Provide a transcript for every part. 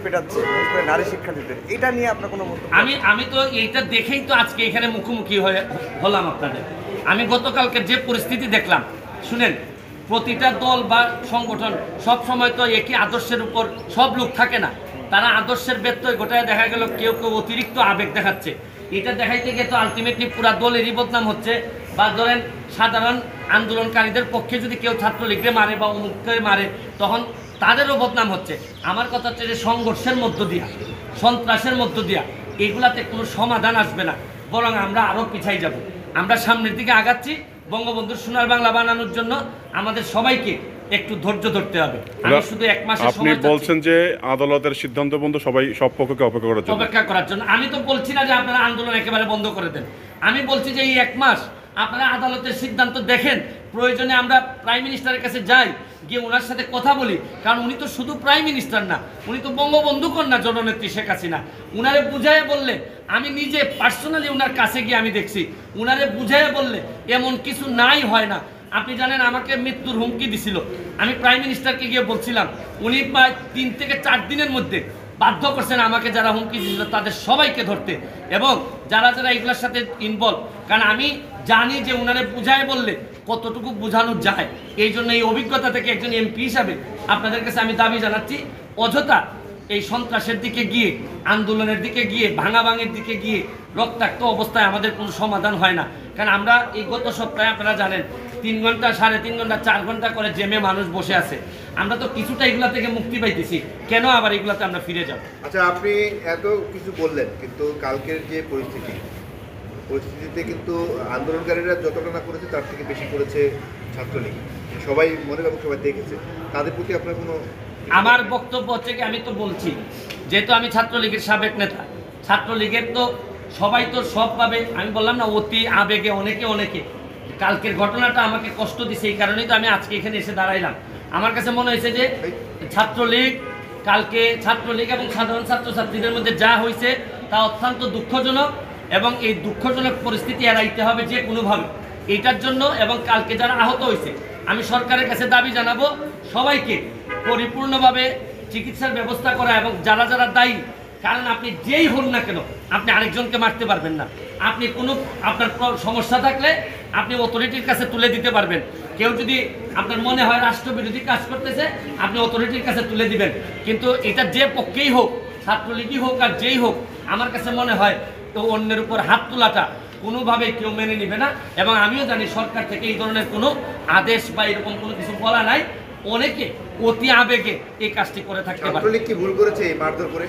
পেটাচ্ছে নারী শিক্ষার্থীদের, এটা নিয়ে আপনার কোনো মন্তব্য? আমি তো এইটা দেখেই তো আজকে এখানে মুখোমুখি হলাম আপনাদের। আমি গতকালকে যে পরিস্থিতি দেখলাম, শুনেন, প্রতিটা দল বা সংগঠন সব সময় তো একই আদর্শের উপর সব লোক থাকে না। তারা আদর্শের ব্যত্যয় গোটায় দেখা গেল কেউ কেউ অতিরিক্ত আবেগ দেখাচ্ছে। এটা দেখাইতে গিয়ে তো আলটিমেটলি পুরা দলেরই বদনাম হচ্ছে। বা ধরেন সাধারণ আন্দোলনকারীদের পক্ষে যদি কেউ ছাত্রলীগকে মারে বা অমুককে মারে, তখন তাদেরও বদনাম হচ্ছে। আমার কথা হচ্ছে যে সংঘর্ষের মধ্য দিয়া, সন্ত্রাসের মধ্য দিয়া এগুলাতে কোনো সমাধান আসবে না, বরং আমরা আরও পিছাই যাব। আমরা সামনের দিকে আগাচ্ছি। বঙ্গবন্ধুর সোনার বাংলা বানানোর জন্য আমাদের সবাইকে একটু ধৈর্য ধরতে হবে। আমি শুধু এক মাসের সময়, আপনি বলছেন যে আদালতের সিদ্ধান্ত পর্যন্ত সবাই সব পক্ষকে অপেক্ষা করার জন্য। আমি তো বলছি না যে আপনারা আন্দোলন একেবারে বন্ধ করে দেন। আমি বলছি যে এই এক মাস আপনারা আদালতের সিদ্ধান্ত দেখেন। প্রয়োজনে আমরা প্রাইম মিনিস্টারের কাছে যাই, গিয়ে ওনার সাথে কথা বলি। কারণ উনি তো শুধু প্রাইম মিনিস্টার না, উনি তো বঙ্গবন্ধু কন্যা জননেত্রী শেখ হাসিনা। উনারে বুঝাইয়া বললে, আমি নিজে পার্সোনালি উনার কাছে গিয়ে আমি দেখছি, উনারে বুঝাইয়া বললে এমন কিছু নাই হয় না। আপনি জানেন আমাকে মৃত্যুর হুমকি দিছিল, আমি প্রাইম মিনিস্টারকে গিয়ে বলছিলাম, উনি প্রায় 3 থেকে 4 দিনের মধ্যে বাধ্য করছেন আমাকে যারা হুমকি দিয়েছিল তাদের সবাইকে ধরতে, এবং যারা যারা এগুলোর সাথে ইনভলভ। কারণ আমি জানি যে উনারে বুঝায় বললে কতটুকু বোঝানো যায়। এই জন্য এই অভিজ্ঞতা থেকে একজন এমপি হিসাবে আপনাদের কাছে আমি দাবি জানাচ্ছি, অযথা এই সন্ত্রাসের দিকে গিয়ে, আন্দোলনের দিকে গিয়ে, ভাঙাভাঙির দিকে গিয়ে রক্তাক্ত অবস্থায় আমাদের কোনো সমাধান হয় না। কারণ আমরা এই গত সপ্তাহে আপনারা জানেন 3 ঘন্টা, 3.5 ঘন্টা, 4 ঘন্টা করে জেমে মানুষ বসে আছে। আমরা তো কিছুটা এগুলা থেকে মুক্তি পাইতেছি, কেন আবার এগুলাতে আমরা ফিরে যাব? আচ্ছা, আপনি এত কিছু বললেন, কিন্তু কালকের যে পরিস্থিতিতে কিন্তু আন্দোলনকারীরা যতটা না করেছে তার থেকে বেশি করেছে ছাত্রলীগ। সবাই মনে রাখুন, সবাই দেখেছে। তাদের প্রতি আপনার কোনো? আমার বক্তব্য হচ্ছে কি, আমি তো বলছি, যেহেতু আমি ছাত্রলীগের সাবেক নেতা, ছাত্রলীগের তো সবাই তো সব পাবে। আমি বললাম না, অতি আবেগে অনেকে কালকের ঘটনাটা আমাকে কষ্ট দিছে। এই কারণেই তো আমি আজকে এখানে এসে দাঁড়াইলাম। আমার কাছে মনে হয়েছে যে ছাত্রলীগ, কালকে ছাত্রলীগ এবং সাধারণ ছাত্রছাত্রীদের মধ্যে যা হয়েছে তা অত্যন্ত দুঃখজনক, এবং এই দুঃখজনক পরিস্থিতি এড়াইতে হবে যে কোনোভাবে। এইটার জন্য, এবং কালকে যারা আহত হয়েছে, আমি সরকারের কাছে দাবি জানাবো সবাইকে পরিপূর্ণভাবে চিকিৎসার ব্যবস্থা করা, এবং যারা যারা দায়ী, কারণ আপনি যেই হন না কেন আপনি আরেকজনকে মারতে পারবেন না। আপনি কোনো আপনার সমস্যা থাকলে আপনি অথরিটির কাছে তুলে দিতে পারবেন। কেউ যদি আপনার মনে হয় রাষ্ট্রবিরোধী কাজ করতেছে, আপনি অথরিটির কাছে তুলে দিবেন। কিন্তু এটা যে পক্ষেই হোক, ছাত্রলীগই হোক আর যেই হোক, আমার কাছে মনে হয় তো অন্যের উপর হাত তোলাটা কোনোভাবেই কেউ মেনে নিবে না। এবং আমিও জানি সরকার থেকে এই ধরনের কোনো আদেশ বা এরকম কোনো কিছু বলা নাই। অনেকে অতি আবেগে এই কাজটি করে থাকতে পারে। ছাত্রলীগ কি ভুল করেছে এই মারধর করে?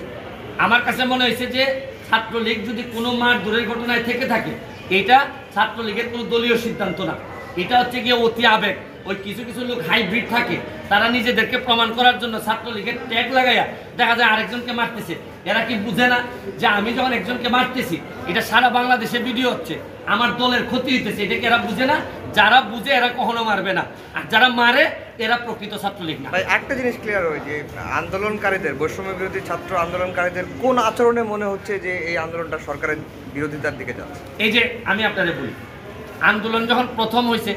আমার কাছে মনে হয়েছে যে ছাত্রলীগ যদি কোনো মারধরের ঘটনায় থেকে থাকে, এটা ছাত্রলীগের কোনো দলীয় সিদ্ধান্ত না, এটা হচ্ছে গিয়ে অতি আবেগ। ওই কিছু কিছু লোক হাইব্রিড থাকে, তারা নিজেদেরকে প্রমাণ করার জন্য ছাত্রলীগের ট্যাগ লাগাইয়া দেখা যায় আরেকজনকে মারতেছে। এরা কি বুঝে না যে আমি যখন একজনকে মারতেছি, এটা সারা বাংলাদেশে ভিডিও হচ্ছে, আমার দলের ক্ষতি হইতেছে? এটা কি এরা বুঝে না? যারা বুঝে এরা কখনো মারবে না, আর যারা মারে এরা প্রকৃত ছাত্রলীগ না। ভাই, একটা জিনিস ক্লিয়ার হয় যে আন্দোলনকারীদের, বৈষম্য বিরোধী ছাত্র আন্দোলনকারীদের কোন আচরণে মনে হচ্ছে যে এই আন্দোলনটা সরকারের বিরোধিতার দিকে যাচ্ছে? এই যে আমি আপনাদের বলি, আন্দোলন যখন প্রথম হয়েছে,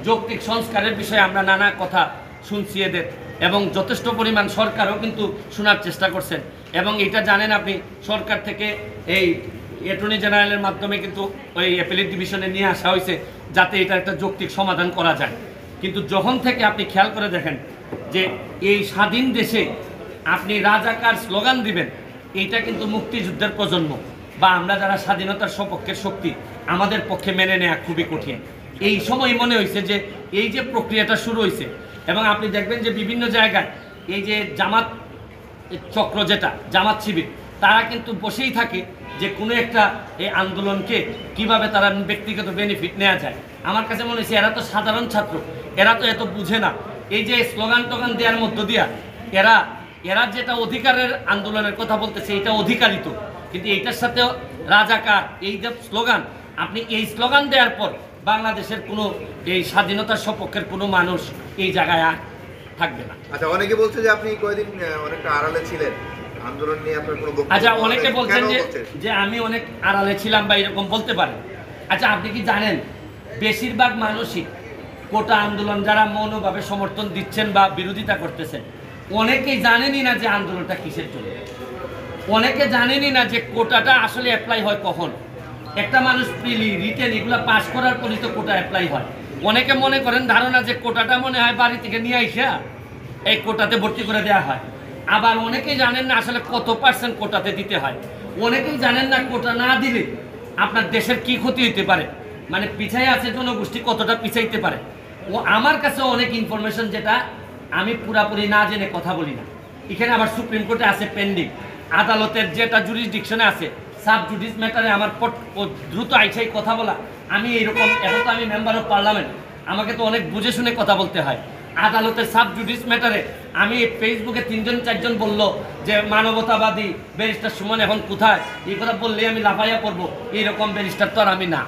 যৌক্তিক সংস্কারের বিষয়ে আমরা নানা কথা শুনছি এদের, এবং যথেষ্ট পরিমাণ সরকারও কিন্তু শোনার চেষ্টা করছেন। এবং এটা জানেন আপনি, সরকার থেকে এই অ্যাটর্নি জেনারেলের মাধ্যমে কিন্তু ওই অ্যাপেলেট ডিভিশনে নিয়ে আসা হয়েছে, যাতে এটা একটা যৌক্তিক সমাধান করা যায়। কিন্তু যখন থেকে আপনি খেয়াল করে দেখেন যে এই স্বাধীন দেশে আপনি রাজাকার স্লোগান দিবেন, এইটা কিন্তু মুক্তিযুদ্ধের প্রজন্ম বা আমরা যারা স্বাধীনতার সপক্ষের শক্তি, আমাদের পক্ষে মেনে নেওয়া খুবই কঠিন। এই সময় মনে হয়েছে যে এই যে প্রক্রিয়াটা শুরু হয়েছে, এবং আপনি দেখবেন যে বিভিন্ন জায়গায় এই যে জামাত চক্র, যেটা জামাত শিবির, তারা কিন্তু বসেই থাকে যে কোনো একটা এই আন্দোলনকে কিভাবে তারা ব্যক্তিগত বেনিফিট নেওয়া যায়। আমার কাছে মনে হয়েছে এরা তো সাধারণ ছাত্র, এরা তো এত বুঝে না। এই যে স্লোগান টোগান দেওয়ার মধ্য দিয়া এরা যেটা অধিকারের আন্দোলনের কথা বলতেছে, এটা অধিকারিত, কিন্তু এইটার সাথেও রাজাকার, এই যে স্লোগান, আপনি এই স্লোগান দেওয়ার পর বাংলাদেশের কোনো এই স্বাধীনতার সপক্ষের কোনো মানুষ এই জায়গায় আর থাকবে না। আচ্ছা, অনেকে বলছে যে আপনি কয়েকদিন অনেকটা আড়ালে ছিলেন, আন্দোলন নিয়ে আপনার কোনো বক্তব্য? আচ্ছা, অনেকে বলছেন যে আমি অনেক আড়ালে ছিলাম বা এরকম বলতে পারেন। আচ্ছা, আপনি কি জানেন বেশিরভাগ মানুষই কোটা আন্দোলন যারা মৌনভাবে সমর্থন দিচ্ছেন বা বিরোধিতা করতেছেন, অনেকেই জানেনই না যে আন্দোলনটা কিসের জন্য, অনেকে জানেনই না যে কোটাটা আসলে অ্যাপ্লাই হয় কখন। একটা মানুষ প্রিলি রিটেন এগুলো পাস করার পরই তো কোটা অ্যাপ্লাই হয়। অনেকে মনে করেন ধারণা যে কোটাটা মনে হয় বাড়ি থেকে নিয়ে আইসা এই কোটাতে ভর্তি করে দেওয়া হয়। আবার অনেকেই জানেন না আসলে কত পার্সেন্ট কোটাতে দিতে হয়। অনেকেই জানেন না কোটা না দিলে আপনার দেশের কি ক্ষতি হতে পারে, মানে পিছাই আছে জনগোষ্ঠী কতটা পিছাইতে পারে। ও আমার কাছে অনেক ইনফরমেশন যেটা আমি পুরাপুরি না জেনে কথা বলি না। এখানে আবার সুপ্রিম কোর্টে আছে পেন্ডিং, আদালতের যেটা জুরিসডিকশনে আছে সাব জুডিস ম্যাটারে আমার দ্রুত আইসাই কথা বলা। আমি এইরকম, এখন তো আমি মেম্বার অফ পার্লামেন্ট, আমাকে তো অনেক বুঝে শুনে কথা বলতে হয়। আদালতের সাব জুডিস ম্যাটারে আমি ফেসবুকে 3-4জন বললো যে মানবতাবাদী ব্যারিস্টার সুমন এখন কোথায়, এই কথা বললেই আমি লাফাইয়া পড়বো, এইরকম ব্যারিস্টার তো আর আমি না।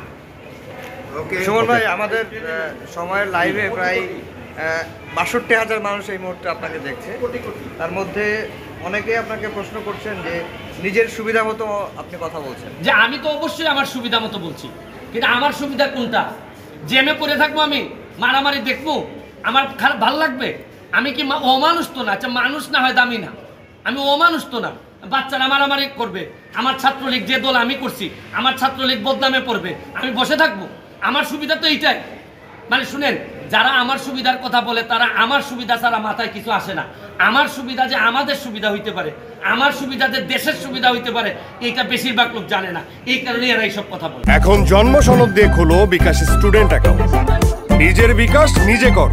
সুমন ভাই, আমাদের সময়ের লাইভে প্রায় ৬২,০০০ মানুষ এই মুহূর্তে আপনাকে দেখছে। তার মধ্যে অনেকে আপনাকে প্রশ্ন করছেন যে নিজের সুবিধা মতো আপনি কথা বলছেন। যে আমি তো অবশ্যই আমার সুবিধা মতো বলছি, কিন্তু আমার সুবিধা কোনটা? জেমে পড়ে থাকবো, আমি মারামারি দেখবো, আমার খারাপ ভালো লাগবে? আমি কি অমানুষ তো না? আচ্ছা, মানুষ না হয় দামি না, আমি অমানুষ তো না। বাচ্চারা মারামারি করবে, আমার ছাত্রলীগ যে দল আমি করছি, আমার ছাত্রলীগ বদনামে পড়বে, আমি বসে থাকবো? আমার সুবিধা তো এইটাই। মানে শুনেন, যারা আমার সুবিধার কথা বলে তারা আমার সুবিধা ছাড়া মাথায় কিছু আসে না। আমার সুবিধা যে আমাদের সুবিধা হইতে পারে, আমার সুবিধা যে দেশের সুবিধা হইতে পারে, এইটা বেশিরভাগ লোক জানে না। এই কারণে এরা এইসব কথা বলে। এখন জন্ম সনদ দিয়ে খোলো বিকাশ স্টুডেন্ট অ্যাকাউন্ট। নিজের বিকাশ নিজে কর।